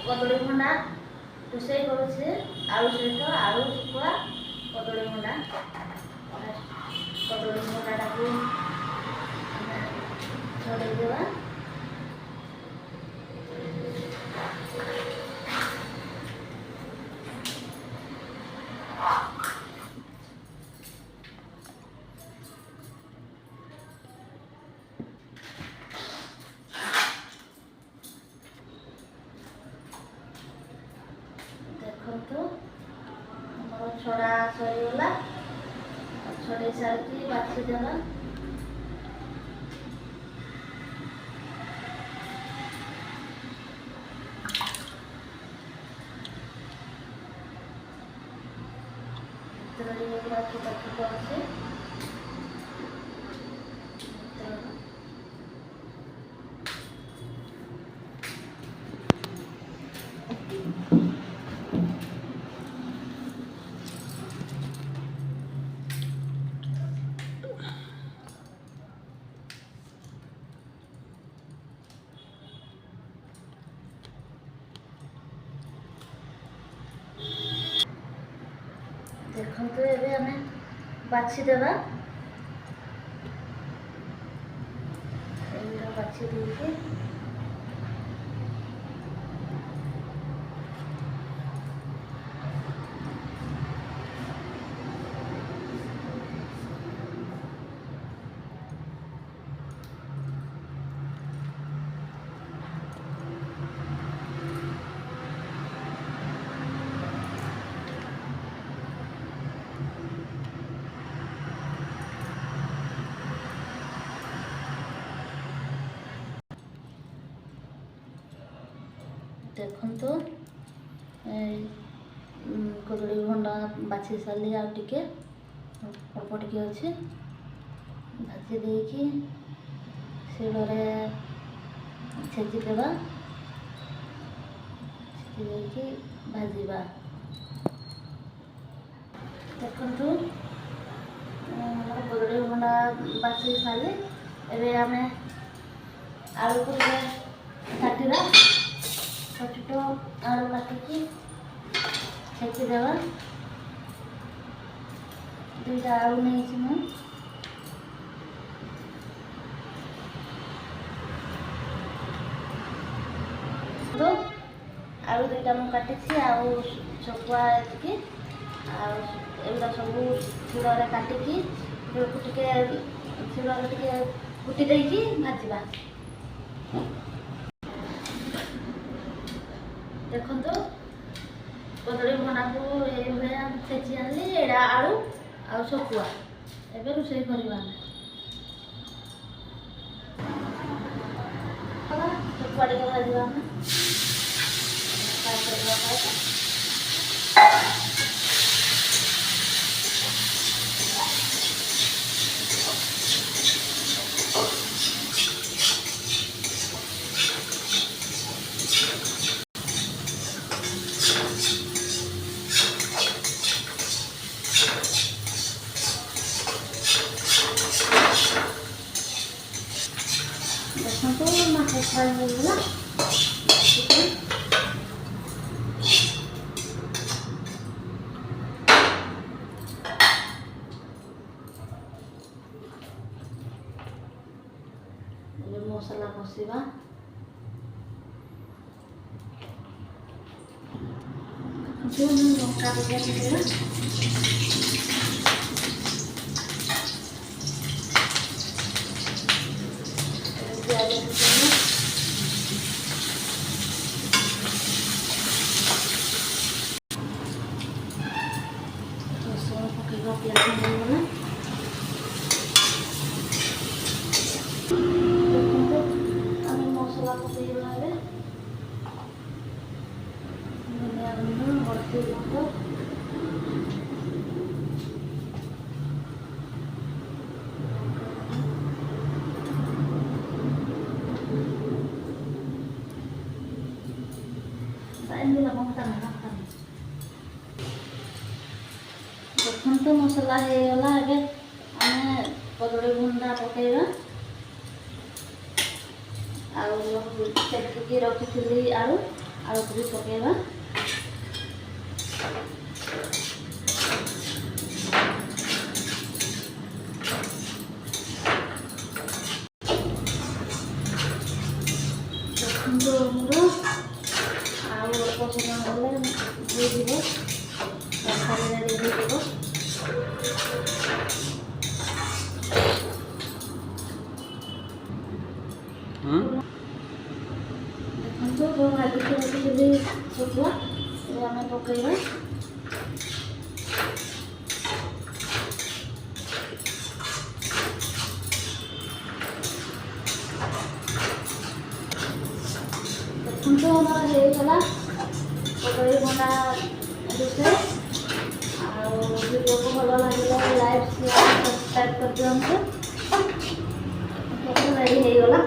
କଦଳୀ ଭଣ୍ଡା ରୋଷେଇ କରୁଛି। ଆଳୁ ସହିତ ଆଳୁ ଶୁଖୁଆ କଦଳୀ ଭଣ୍ଡା। କଦଳୀ ଭଣ୍ଡାଟାକୁ ଛଡ଼େଇଦେବା। ଦେଖନ୍ତୁ ଆମର ଛଡ଼ା ସରିଗଲା। ଛଡ଼େଇ ସାରିକି ବାଛିଦେବା। ଭିତରେ ପୁରା ଛୋଟ ଛୋଟ ଅଛି। ଦେଖନ୍ତୁ ଏବେ ଆମେ ବାଛିଦେବା। ଏଇଟା ବାଛି ଦେଇକି ଦେଖନ୍ତୁ କଦଳୀ ଭଣ୍ଡା ବାଛି ସାରିଲି। ଆଉ ଟିକେ ଅଳ୍ପ ଟିକେ ଅଛି। ଭାଜି ଦେଇକି ଶିଳରେ ଛେଚିଦେବା। ଛେଚି ଦେଇକି ଭାଜିବା। ଦେଖନ୍ତୁ ଆମର କଦଳୀ ଭଣ୍ଡା ବାଛି ସାରିଲି। ଏବେ ଆମେ ଆଳୁକୁ ଟିକେ କାଟିବା। ଛୋଟ ଛୋଟ ଆଳୁ କାଟିକି ଛେଚିଦେବା। ଦୁଇଟା ଆଳୁ ନେଇଛି ମୁଁ। ଆଳୁ ଦୁଇଟା ମୁଁ କାଟିଛି। ଆଉ ଶୁଖୁଆ ଏତିକି। ଆଉ ଏଗୁଡ଼ା ସବୁ ଶିଳରେ କାଟିକି ଟିକେ ଶିଳରେ ଟିକେ କୁଟି ଦେଇକି ଭାଜିବା। ଦେଖନ୍ତୁ କଦଳୀ ଭଣ୍ଡାକୁ ଏଇଭଳିଆ ଛେଚି ଆଣିଲି। ଏଇଟା ଆଳୁ ଆଉ ଶୁଖୁଆ। ଏବେ ରୋଷେଇ କରିବା ଆମେ। ଶୁଖୁଆ ଟିକେ ଭାଜିବା ଆମେ। ଦେଖନ୍ତୁ ମାଛ ଫ୍ରାଏ ହେଇଗଲା। ଏବେ ମସଲା କଷିବା। ଲଙ୍କା ଟିକେ ପକେଇବା। ପିଆଜ ପକେଇବା। ରସୁଣ ପକେଇବା। ପିଆଜ ହେଇଗଲା। ଦେଖନ୍ତୁ ଆମେ ମସଲା ପକେଇବା। ଏବେ ଧନିଆ ଗୁଣ୍ଡ, ହଳଦୀ ଗୁଣ୍ଡ, ଦେଖନ୍ତୁ ମସଲା ହେଇଗଲା। ଏବେ ଆମେ କଦଳୀ ଭଣ୍ଡା ପକେଇବା। ଆଉ ଛେଚିକି ରଖିଥିଲି ଆଳୁ ଆଳୁକୁ ବି ପକାଇବା। ଦେଖନ୍ତୁ ଆମର ଆଉ ଅଳ୍ପ ସମୟ ଗଲେ ହେଇଯିବ, ତରକାରୀରେ ରେଡ଼ି ହେଇଯିବ। ଦେଖନ୍ତୁ ଯେଉଁ ଭାଜିକି ରଖିଥିଲି ଶୁଖୁଆ ଆମେ ପକାଇବା। ଦେଖନ୍ତୁ ଆମର ହେଇଗଲା କଦଳୀ ଭଣ୍ଡା ରୋଷେଇ। ଆଉ ଭିଡ଼ିଓକୁ ଭଲ ଲାଗିଲେ ଲାଇକ୍ ସେୟାର ସବସ୍କ୍ରାଇବ୍ କରିଦିଅନ୍ତୁ। ରେଡ଼ି ହେଇଗଲା।